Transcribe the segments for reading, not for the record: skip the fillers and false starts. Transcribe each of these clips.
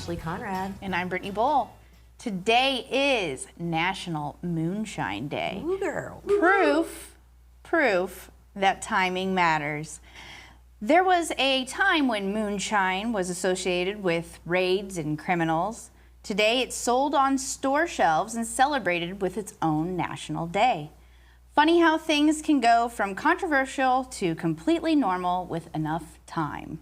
Ashley Conrad. And I'm Brittany Bull. Today is National Moonshine Day. Ooh, girl. Proof that timing matters. There was a time when moonshine was associated with raids and criminals. Today it's sold on store shelves and celebrated with its own national day. Funny how things can go from controversial to completely normal with enough time.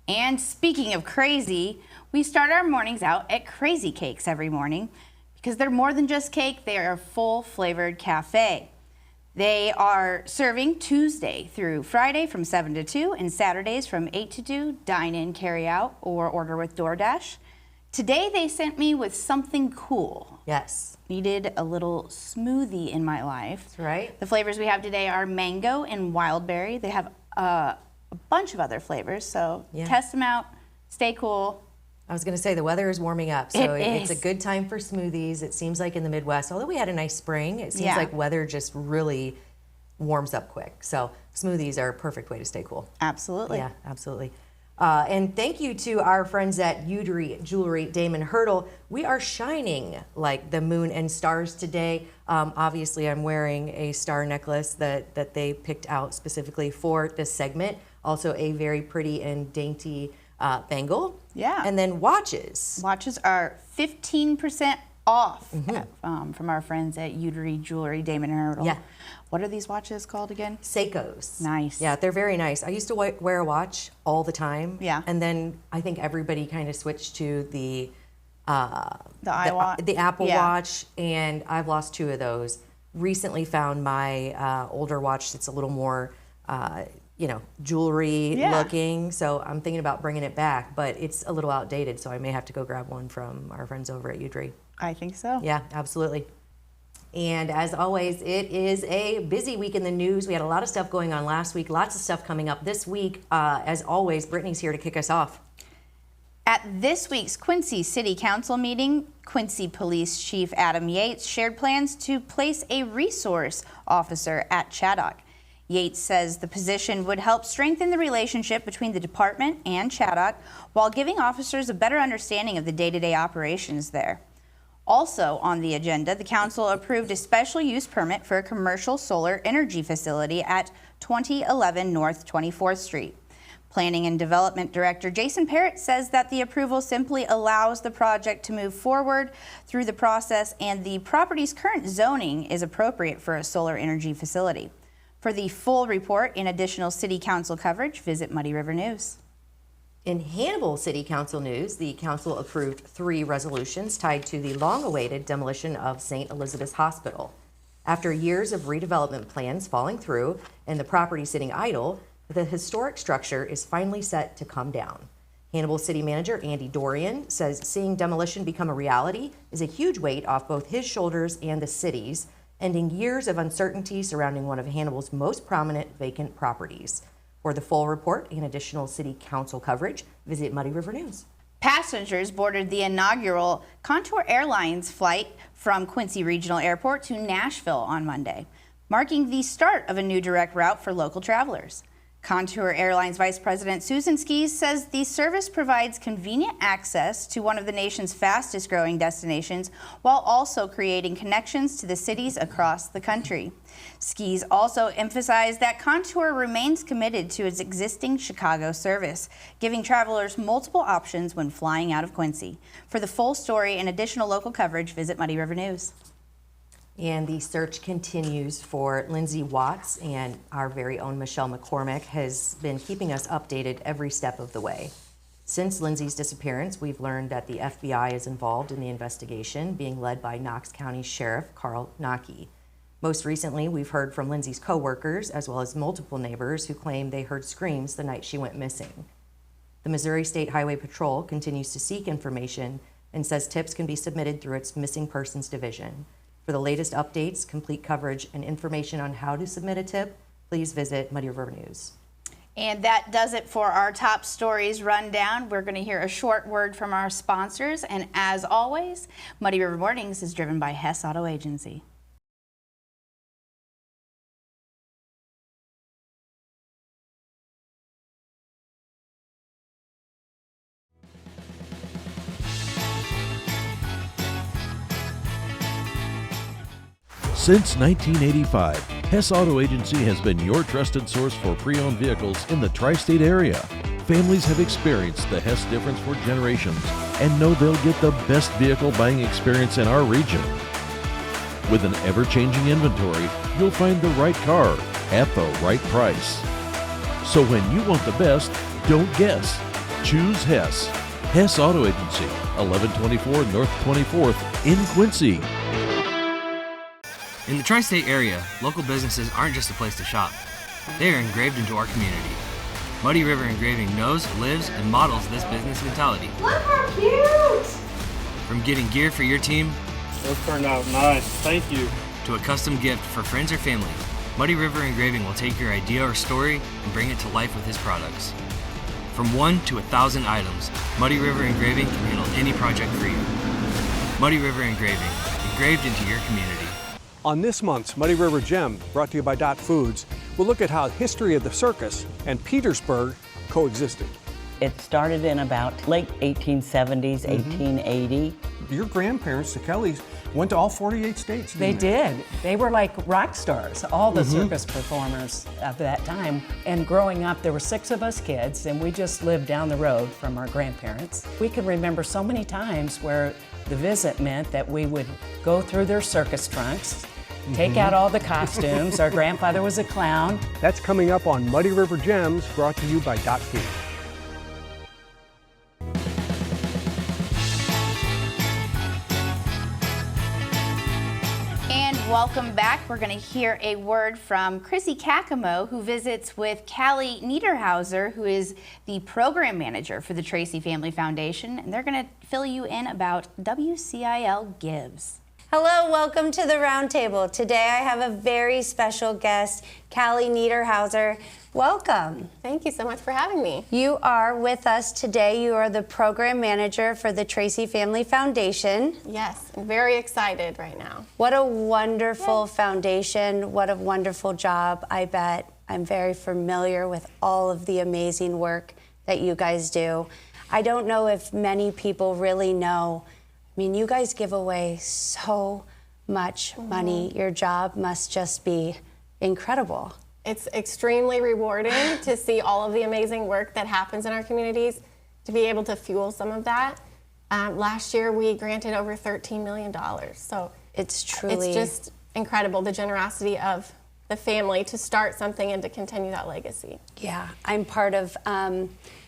And speaking of crazy, we start our mornings out at Crazy Cakes every morning because they're more than just cake, they are a full flavored cafe. They are serving Tuesday through Friday from 7 to 2 and Saturdays from 8 to 2, dine in, carry out, or order with DoorDash. Today they sent me with something cool. Yes. Needed a little smoothie in my life. That's right. The flavors we have today are mango and wild berry. They have a bunch of other flavors, so test them out, stay cool. I was going to say the weather is warming up, so it's a is. good time for smoothies. It seems like in the Midwest, although we had a nice spring, it seems like weather just really warms up quick. So smoothies are a perfect way to stay cool. Absolutely. Yeah, absolutely. And thank you to our friends at Udry Jewelry, Damon Hurdle. We are shining like the moon and stars today. Obviously, I'm wearing a star necklace that they picked out specifically for this segment. Also a very pretty and dainty bangle. Yeah. And then watches. Watches are 15% off from our friends at Udry Jewelry, Damon Hurdle. Yeah. What are these watches called again? Seikos. Nice. Yeah, they're very nice. I used to wear a watch all the time. Yeah. And then I think everybody kind of switched to the iWatch. The Apple Watch, and I've lost 2 of those. Recently found my older watch that's a little more, jewelry looking. So I'm thinking about bringing it back, but it's a little outdated, so I may have to go grab one from our friends over at Udry. I think so. Yeah, absolutely. And as always, it is a busy week in the news. We had a lot of stuff going on last week, lots of stuff coming up this week. As always, Brittany's here to kick us off. At this week's Quincy City Council meeting, Quincy Police Chief Adam Yates shared plans to place a resource officer at Chaddock. Yates says the position would help strengthen the relationship between the department and Chaddock while giving officers a better understanding of the day-to-day operations there. Also on the agenda, the council approved a special use permit for a commercial solar energy facility at 2011 North 24th Street. Planning and Development Director Jason Parrott says that the approval simply allows the project to move forward through the process and the property's current zoning is appropriate for a solar energy facility. For the full report and additional city council coverage, visit Muddy River News. In Hannibal City Council news, the council approved 3 resolutions tied to the long-awaited demolition of St. Elizabeth's Hospital. After years of redevelopment plans falling through and the property sitting idle, the historic structure is finally set to come down. Hannibal City Manager Andy Dorian says seeing demolition become a reality is a huge weight off both his shoulders and the city's, ending years of uncertainty surrounding one of Hannibal's most prominent vacant properties. For the full report and additional city council coverage, visit Muddy River News. Passengers boarded the inaugural Contour Airlines flight from Quincy Regional Airport to Nashville on Monday, marking the start of a new direct route for local travelers. Contour Airlines Vice President Susan Skees says the service provides convenient access to one of the nation's fastest growing destinations while also creating connections to the cities across the country. Skees also emphasized that Contour remains committed to its existing Chicago service, giving travelers multiple options when flying out of Quincy. For the full story and additional local coverage, visit Muddy River News. And the search continues for Lindsay Watts, and our very own Michelle McCormick has been keeping us updated every step of the way. Since Lindsay's disappearance, we've learned that the FBI is involved in the investigation, being led by Knox County Sheriff Carl Naki. Most recently, we've heard from Lindsay's co-workers, as well as multiple neighbors who claim they heard screams the night she went missing. The Missouri State Highway Patrol continues to seek information and says tips can be submitted through its Missing Persons Division. For the latest updates, complete coverage, and information on how to submit a tip, please visit Muddy River News. And that does it for our top stories rundown. We're going to hear a short word from our sponsors. And as always, Muddy River Mornings is driven by Hess Auto Agency. Since 1985, Hess Auto Agency has been your trusted source for pre-owned vehicles in the tri-state area. Families have experienced the Hess difference for generations and know they'll get the best vehicle buying experience in our region. With an ever-changing inventory, you'll find the right car at the right price. So when you want the best, don't guess. Choose Hess. Hess Auto Agency, 1124 North 24th in Quincy. In the tri-state area, local businesses aren't just a place to shop. They are engraved into our community. Muddy River Engraving knows, lives, and models this business mentality. Look how cute! From getting gear for your team Those turned out nice. Thank you. to a custom gift for friends or family, Muddy River Engraving will take your idea or story and bring it to life with his products. From 1 to 1,000 items, Muddy River Engraving can handle any project for you. Muddy River Engraving, engraved into your community. On this month's Muddy River Gem, brought to you by Dot Foods, we'll look at how the history of the circus and Petersburg coexisted. It started in about late 1870s, 1880. Your grandparents, the Kellys, went to all 48 states. They didn't did. They were like rock stars, all the circus performers of that time. And growing up, there were 6 of us kids, and we just lived down the road from our grandparents. We can remember so many times where the visit meant that we would go through their circus trunks, take out all the costumes. Our grandfather was a clown. That's coming up on Muddy River Gems, brought to you by Dot Foods. And welcome back. We're going to hear a word from Chrissy Kakamo, who visits with Callie Niederhauser, who is the program manager for the Tracy Family Foundation, and they're going to fill you in about WCIL Gives. Hello, welcome to the Roundtable. Today I have a very special guest, Callie Niederhauser. Welcome. Thank you so much for having me. You are with us today. You are the program manager for the Tracy Family Foundation. Yes, I'm very excited right now. What a wonderful foundation. What a wonderful job, I bet. I'm very familiar with all of the amazing work that you guys do. I don't know if many people really know. I mean, you guys give away so much money. Your job must just be incredible. It's extremely rewarding to see all of the amazing work that happens in our communities, to be able to fuel some of that. Last year, we granted over $13 million. So it's truly... It's just incredible, the generosity of the family to start something and to continue that legacy. Yeah, I'm part of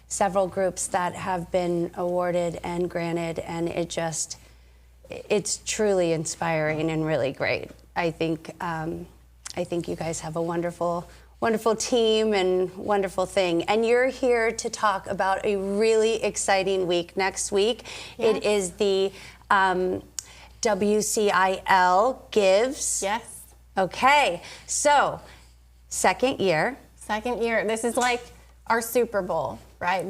several groups that have been awarded and granted, and it's truly inspiring and really great. I think you guys have a wonderful team and wonderful thing. And you're here to talk about a really exciting week next week. Yes. It is the WCIL Gives. Yes. Okay, so second year. This is like our Super Bowl, right?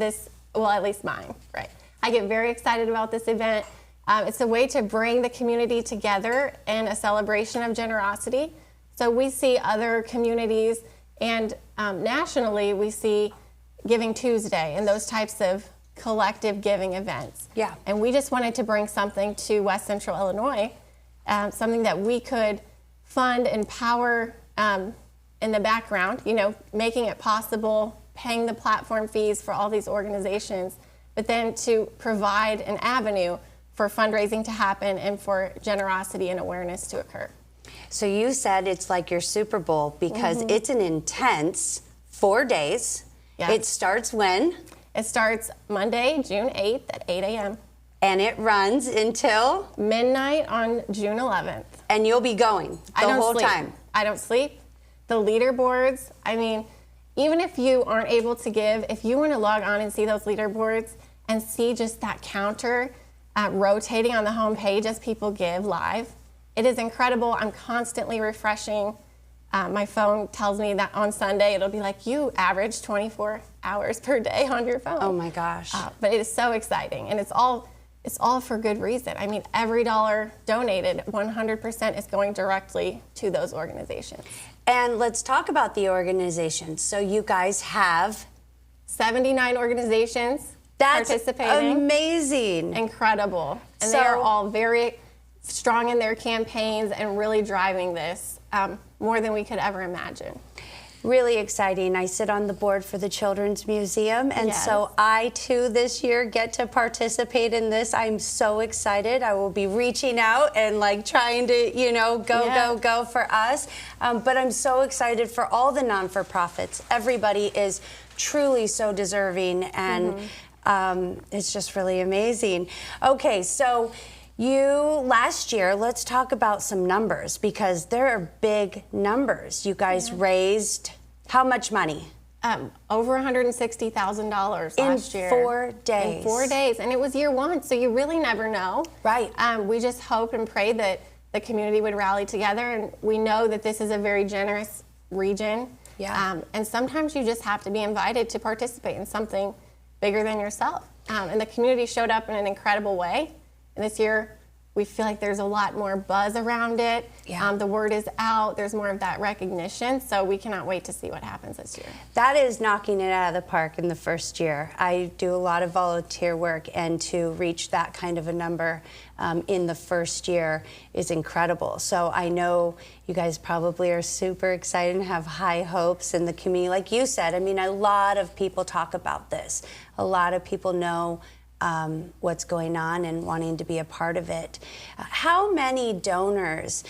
Well, at least mine, right? I get very excited about this event. It's a way to bring the community together in a celebration of generosity. So we see other communities, and nationally we see Giving Tuesday and those types of collective giving events. Yeah. And we just wanted to bring something to West Central Illinois, something that we could fund and power in the background, making it possible, paying the platform fees for all these organizations, but then to provide an avenue for fundraising to happen and for generosity and awareness to occur. So you said it's like your Super Bowl because it's an intense 4 days. Yes. It starts when? It starts Monday, June 8th at 8 a.m. And it runs until? Midnight on June 11th. And you'll be going the whole time? I don't sleep. The leaderboards, even if you aren't able to give, if you want to log on and see those leaderboards and see just that counter rotating on the home page as people give live, it is incredible. I'm constantly refreshing. My phone tells me that on Sunday it'll be like, you average 24 hours per day on your phone. Oh my gosh. But it is so exciting, and it's all for good reason. Every dollar donated, 100% is going directly to those organizations. And let's talk about the organizations. So you guys have 79 organizations participating. Amazing. Incredible. And they are all very strong in their campaigns and really driving this more than we could ever imagine. Really exciting. I sit on the board for the Children's Museum, and so I too this year get to participate in this. I'm so excited. I will be reaching out and like trying to, you know, go for us. But I'm so excited for all the non-for-profits. Everybody is truly so deserving, and it's just really amazing. Okay, so last year, let's talk about some numbers, because there are big numbers. You guys raised how much money? Over $160,000 last year. In 4 days. In 4 days, and it was year one, so you really never know. Right. We just hope and pray that the community would rally together, and we know that this is a very generous region. Yeah. And sometimes you just have to be invited to participate in something bigger than yourself. And the community showed up in an incredible way. And this year, we feel like there's a lot more buzz around it. Yeah. The word is out. There's more of that recognition. So we cannot wait to see what happens this year. That is knocking it out of the park in the first year. I do a lot of volunteer work, and to reach that kind of a number in the first year is incredible. So I know you guys probably are super excited and have high hopes in the community. Like you said, I mean, a lot of people talk about this. A lot of people know what's going on and wanting to be a part of it. How many donors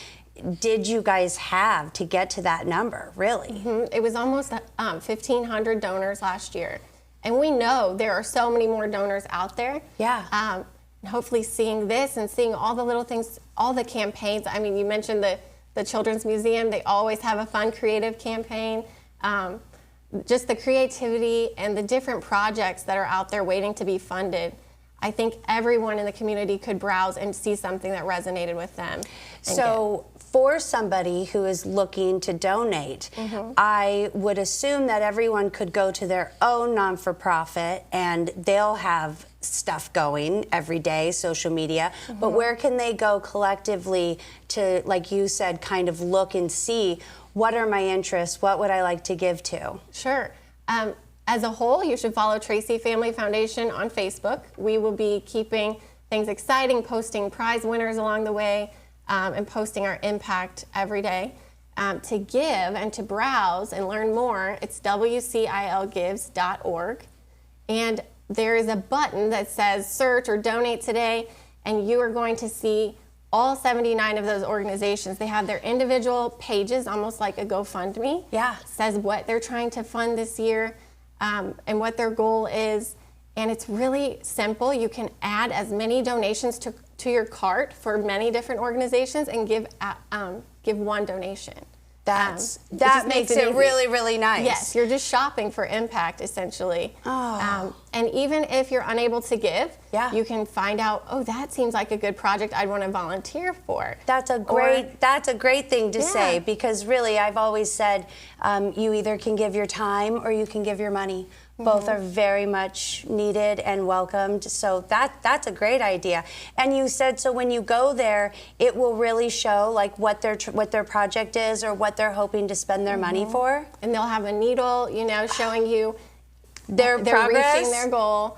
did you guys have to get to that number, really? It was almost 1,500 donors last year. And we know there are so many more donors out there. Yeah. And hopefully seeing this and seeing all the little things, all the campaigns. I mean, you mentioned the Children's Museum. They always have a fun, creative campaign. Just the creativity and the different projects that are out there waiting to be funded. I think everyone in the community could browse and see something that resonated with them. So for somebody who is looking to donate, I would assume that everyone could go to their own non-for-profit and they'll have stuff going every day, social media, but where can they go collectively to, like you said, kind of look and see what are my interests, what would I like to give to? Sure. As a whole, you should follow Tracy Family Foundation on Facebook. We will be keeping things exciting, posting prize winners along the way, and posting our impact every day. To give and to browse and learn more, it's wcilgives.org. And there is a button that says search or donate today, and you are going to see all 79 of those organizations. They have their individual pages, almost like a GoFundMe. Yeah. It says what they're trying to fund this year and what their goal is. And it's really simple. You can add as many donations to your cart for many different organizations and give one donation. That makes it really, really nice. Yes, you're just shopping for impact, essentially. Oh. And even if you're unable to give, Yeah. you can find out, oh, that seems like a good project I'd want to volunteer for. That's a great thing to say, because really I've always said you either can give your time or you can give your money. Both are very much needed and welcomed, so that's a great idea. And you said, so when you go there, it will really show like what their project is or what they're hoping to spend their money for? And they'll have a needle, showing you Their they're progress? reaching their goal.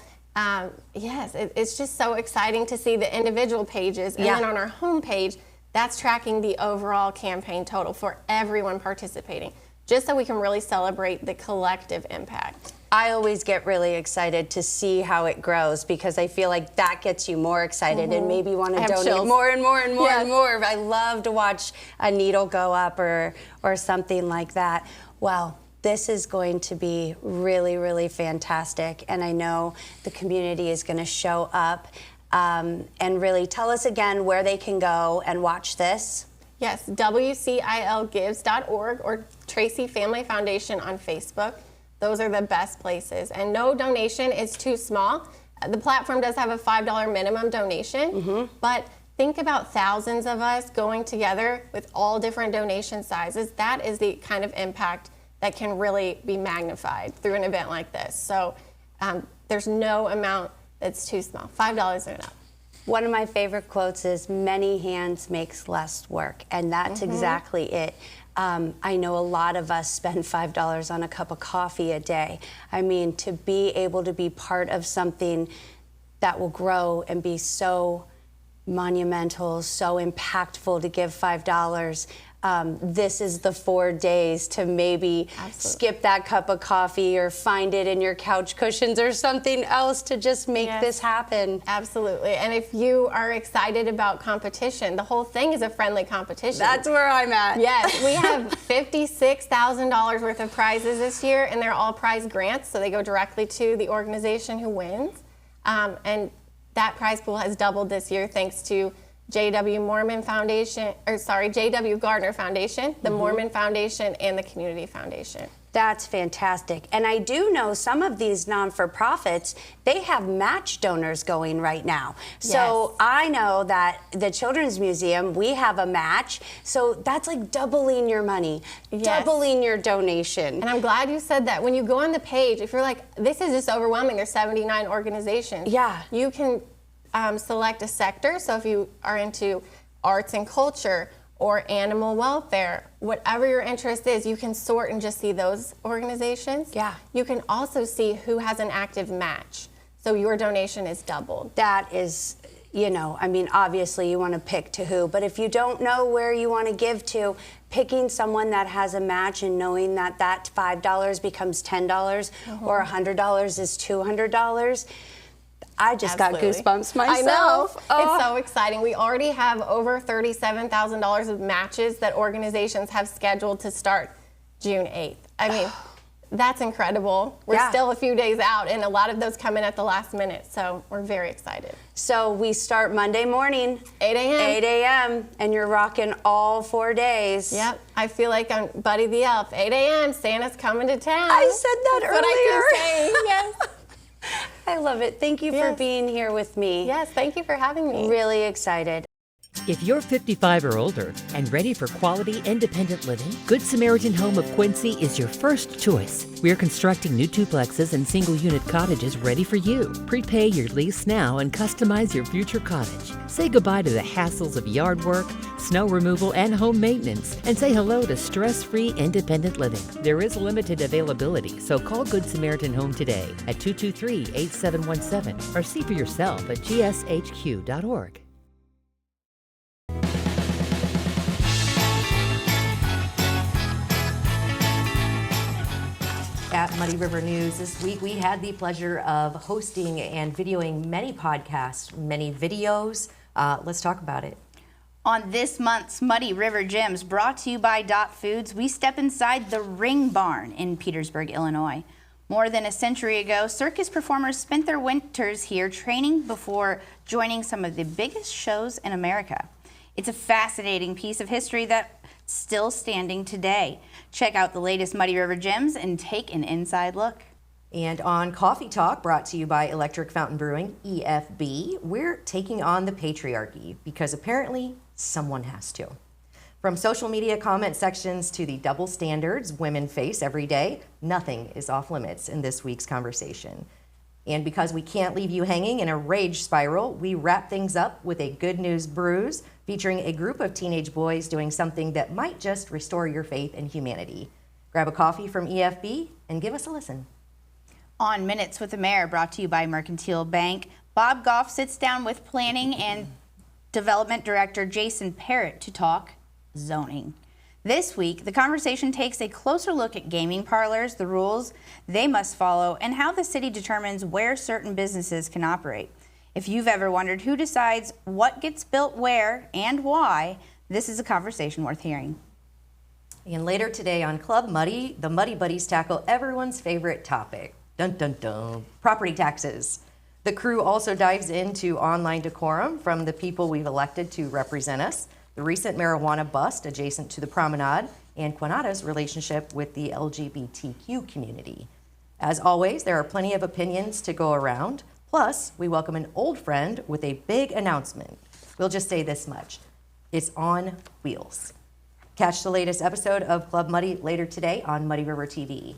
Yes, it's just so exciting to see the individual pages. And then on our homepage, that's tracking the overall campaign total for everyone participating, just so we can really celebrate the collective impact. I always get really excited to see how it grows, because I feel like that gets you more excited and maybe want to donate chills. more and more and more and more. I love to watch a needle go up or something like that. Well, this is going to be really, really fantastic, and I know the community is going to show up and really tell us again where they can go and watch this. Yes, wcilgives.org or Tracy Family Foundation on Facebook. Those are the best places. And no donation is too small. The platform does have a $5 minimum donation, but think about thousands of us going together with all different donation sizes. That is the kind of impact that can really be magnified through an event like this. So there's no amount that's too small. $5 is enough. One of my favorite quotes is, many hands makes less work, and that's exactly it. I know a lot of us spend $5 on a cup of coffee a day. I mean, to be able to be part of something that will grow and be so monumental, so impactful to give $5. This is the 4 days to maybe skip that cup of coffee or find it in your couch cushions or something else to just make this happen. Absolutely. And if you are excited about competition, the whole thing is a friendly competition. That's where I'm at. Yes, we have $56,000 worth of prizes this year, and they're all prize grants, so they go directly to the organization who wins. And that prize pool has doubled this year thanks to J.W. Gardner Foundation, the Mormon Foundation, and the Community Foundation. That's fantastic. And I do know some of these non-for-profits, they have match donors going right now. So I know that the Children's Museum, we have a match. So that's like doubling your money, doubling your donation. And I'm glad you said that. When you go on the page, if you're like, this is just overwhelming, there's 79 organizations. Yeah. You can select a sector. So if you are into arts and culture or animal welfare, whatever your interest is, you can sort and just see those organizations. Yeah. You can also see who has an active match. So your donation is doubled. That is, you know, I mean, obviously you want to pick to who, but if you don't know where you want to give to, picking someone that has a match and knowing that that $5 becomes $10 or $100 is $200, I just got goosebumps myself. I know. It's so exciting. We already have over $37,000 of matches that organizations have scheduled to start June 8th. I mean, that's incredible. We're still a few days out, and a lot of those come in at the last minute, so we're very excited. So we start Monday morning, 8 a.m. 8 a.m., and you're rocking all 4 days. Yep. I feel like I'm Buddy the Elf. 8 a.m., Santa's coming to town. I said that earlier. That's what I keep saying, yes. I love it. Thank you for being here with me. Yes, thank you for having me. Really excited. If you're 55 or older and ready for quality, independent living, Good Samaritan Home of Quincy is your first choice. We are constructing new duplexes and single-unit cottages ready for you. Prepay your lease now and customize your future cottage. Say goodbye to the hassles of yard work, snow removal, and home maintenance, and say hello to stress-free, independent living. There is limited availability, so call Good Samaritan Home today at 223-8717 or see for yourself at gshq.org. At Muddy River News this week, we had the pleasure of hosting and videoing many podcasts, many videos. Let's talk about it. On this month's Muddy River Gems, brought to you by Dot Foods, we step inside the Ring Barn in Petersburg, Illinois. More than a century ago, circus performers spent their winters here training before joining some of the biggest shows in America. It's a fascinating piece of history that's still standing today. Check out the latest Muddy River Gems and take an inside look. And on Coffee Talk, brought to you by Electric Fountain Brewing, EFB, we're taking on the patriarchy because apparently someone has to. From social media comment sections to the double standards women face every day, nothing is off limits in this week's conversation. And because we can't leave you hanging in a rage spiral, we wrap things up with a good news brews featuring a group of teenage boys doing something that might just restore your faith in humanity. Grab a coffee from EFB and give us a listen. On Minutes with the Mayor, brought to you by Mercantile Bank, Bob Goff sits down with Planning and Development Director Jason Parrott to talk zoning. This week, the conversation takes a closer look at gaming parlors, the rules they must follow, and how the city determines where certain businesses can operate. If you've ever wondered who decides what gets built where and why, this is a conversation worth hearing. And later today on Club Muddy, the Muddy Buddies tackle everyone's favorite topic, dun dun dun, property taxes. The crew also dives into online decorum from the people we've elected to represent us, the recent marijuana bust adjacent to the promenade, and Quanada's relationship with the LGBTQ community. As always, there are plenty of opinions to go around. Plus, we welcome an old friend with a big announcement. We'll just say this much. It's on wheels. Catch the latest episode of Club Muddy later today on Muddy River TV.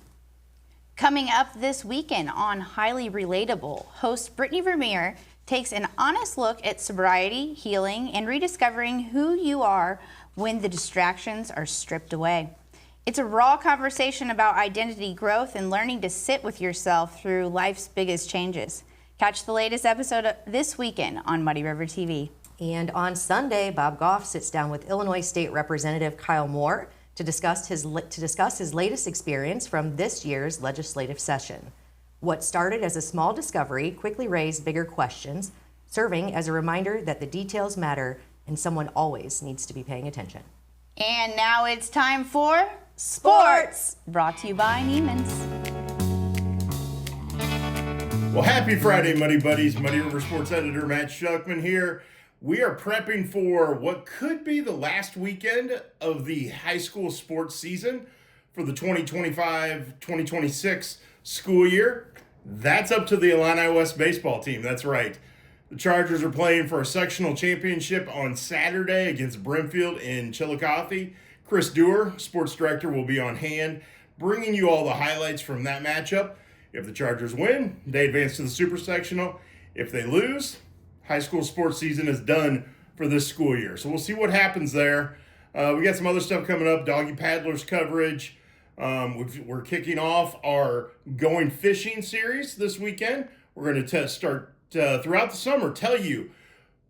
Coming up this weekend on Highly Relatable, host Brittany Vermeer takes an honest look at sobriety, healing, and rediscovering who you are when the distractions are stripped away. It's a raw conversation about identity growth and learning to sit with yourself through life's biggest changes. Catch the latest episode this weekend on Muddy River TV. And on Sunday, Bob Goff sits down with Illinois State Representative Kyle Moore to discuss his latest experience from this year's legislative session. What started as a small discovery quickly raised bigger questions, serving as a reminder that the details matter and someone always needs to be paying attention. And now it's time for Sports, brought to you by Neiman's. Well, happy Friday, Muddy Buddies. Muddy River Sports Editor Matt Schuckman here. We are prepping for what could be the last weekend of the high school sports season for the 2025-2026 school year. That's up to the Illini West baseball team. That's right. The Chargers are playing for a sectional championship on Saturday against Brimfield in Chillicothe. Chris Dewar, sports director, will be on hand, bringing you all the highlights from that matchup. If the Chargers win, they advance to the Super Sectional. If they lose, high school sports season is done for this school year. So we'll see what happens there. We got some other stuff coming up, Doggy Paddlers coverage. We're kicking off our Going Fishing series this weekend. We're going to start throughout the summer, tell you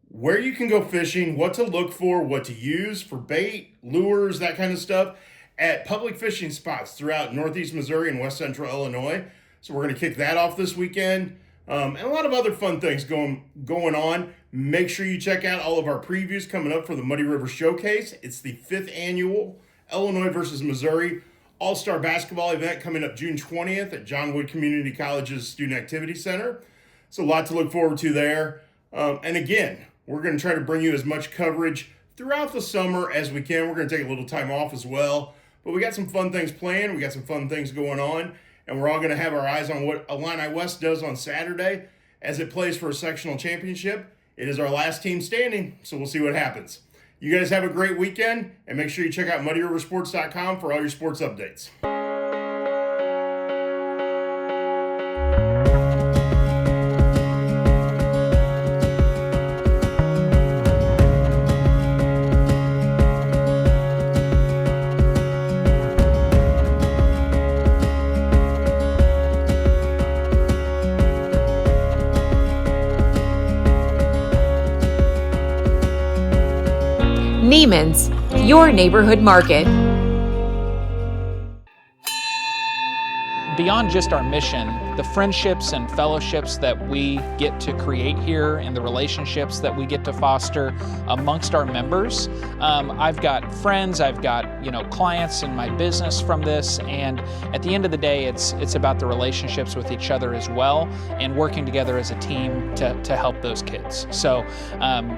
where you can go fishing, what to look for, what to use for bait, lures, that kind of stuff at public fishing spots throughout Northeast Missouri and West Central Illinois. So we're going to kick that off this weekend. And a lot of other fun things going on. Make sure you check out all of our previews coming up for the Muddy River Showcase. It's the 5th annual Illinois versus Missouri All-Star Basketball event coming up June 20th at John Wood Community College's Student Activity Center. So a lot to look forward to there. And again, we're going to try to bring you as much coverage throughout the summer as we can. We're going to take a little time off as well. But we got some fun things planned. We got some fun things going on. And we're all going to have our eyes on what Illini West does on Saturday as it plays for a sectional championship. It is our last team standing, so we'll see what happens. You guys have a great weekend, and make sure you check out MuddyRiverSports.com for all your sports updates. Neiman's, your neighborhood market. Beyond just our mission, the friendships and fellowships that we get to create here and the relationships that we get to foster amongst our members. I've got friends, I've got clients in my business from this, and at the end of the day, it's about the relationships with each other as well and working together as a team to help those kids. So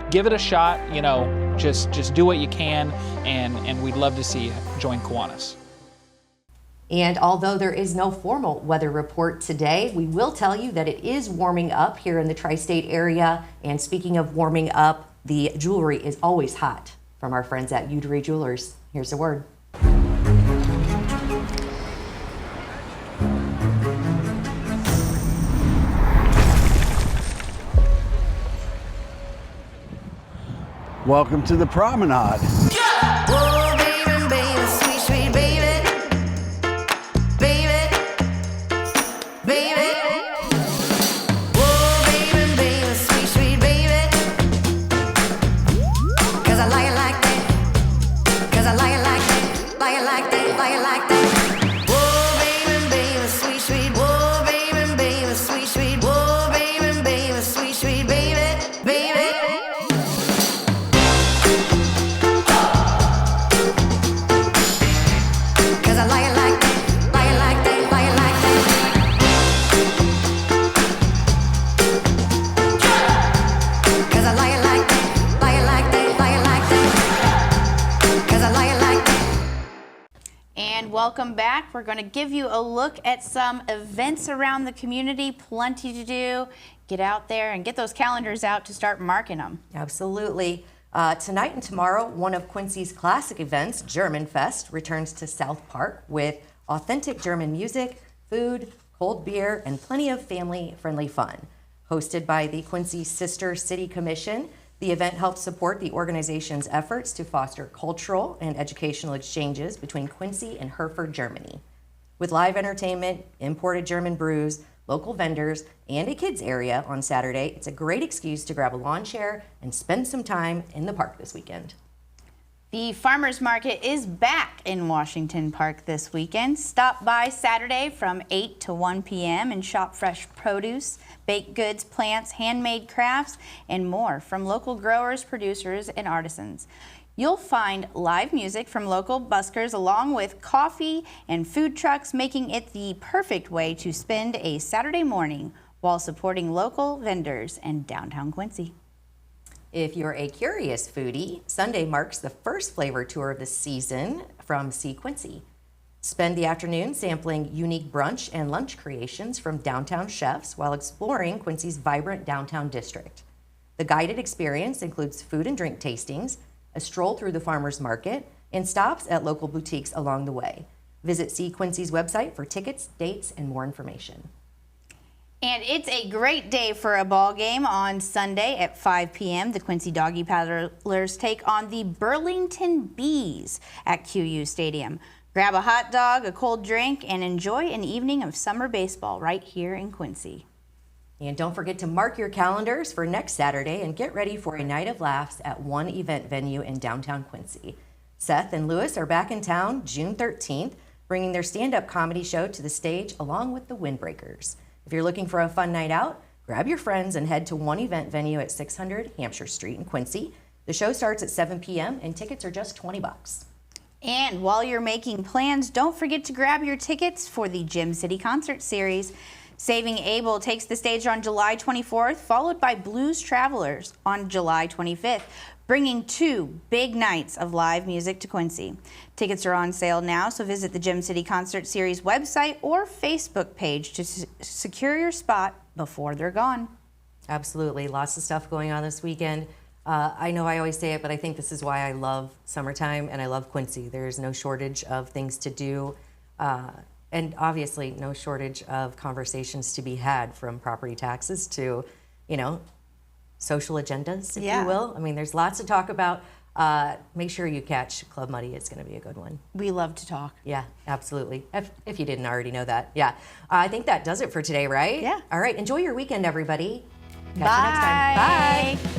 give it a shot, just do what you can, and we'd love to see you join Kiwanis. And although there is no formal weather report today, we will tell you that it is warming up here in the tri-state area. And speaking of warming up, the jewelry is always hot from our friends at Udry Jewelers. Here's a word. Welcome to the promenade. Oh, baby, baby, sweet, sweet baby. Welcome back. We're going to give you a look at some events around the community. Plenty to do. Get out there and get those calendars out to start marking them. Absolutely. Tonight and tomorrow, one of Quincy's classic events, German Fest, returns to South Park with authentic German music, food, cold beer, and plenty of family-friendly fun. Hosted by the Quincy Sister City Commission, the event helps support the organization's efforts to foster cultural and educational exchanges between Quincy and Herford, Germany. With live entertainment, imported German brews, local vendors, and a kids area on Saturday. It's a great excuse to grab a lawn chair and spend some time in the park this weekend. The Farmers Market is back in Washington Park this weekend. Stop by Saturday from 8 to 1 p.m. and shop fresh produce, baked goods, plants, handmade crafts, and more from local growers, producers, and artisans. You'll find live music from local buskers along with coffee and food trucks, making it the perfect way to spend a Saturday morning while supporting local vendors in downtown Quincy. If you're a curious foodie, Sunday marks the first flavor tour of the season from Sea Quincy. Spend the afternoon sampling unique brunch and lunch creations from downtown chefs while exploring Quincy's vibrant downtown district. The guided experience includes food and drink tastings, a stroll through the farmers market, and stops at local boutiques along the way. Visit Sea Quincy's website for tickets, dates, and more information. And it's a great day for a ball game on Sunday at 5 p.m. The Quincy Doggy Paddlers take on the Burlington Bees at QU Stadium. Grab a hot dog, a cold drink, and enjoy an evening of summer baseball right here in Quincy. And don't forget to mark your calendars for next Saturday and get ready for a night of laughs at one event venue in downtown Quincy. Seth and Lewis are back in town June 13th, bringing their stand-up comedy show to the stage along with the Windbreakers. If you're looking for a fun night out, grab your friends and head to one event venue at 600 Hampshire Street in Quincy. The show starts at 7 p.m. and tickets are just $20. And while you're making plans, don't forget to grab your tickets for the Gym City Concert Series. Saving Abel takes the stage on July 24th, followed by Blues Travelers on July 25th, bringing 2 big nights of live music to Quincy. Tickets are on sale now, so visit the Gym City Concert Series website or Facebook page to secure your spot before they're gone. Absolutely. Lots of stuff going on this weekend. I know I always say it, but I think this is why I love summertime and I love Quincy. There's no shortage of things to do. And obviously no shortage of conversations to be had, from property taxes to, social agendas, if you will. I mean, there's lots to talk about. Make sure you catch Club Muddy. It's going to be a good one. We love to talk. Yeah, absolutely. If you didn't already know that. Yeah. I think that does it for today, right? Yeah. All right. Enjoy your weekend, everybody. Catch you next time. Bye.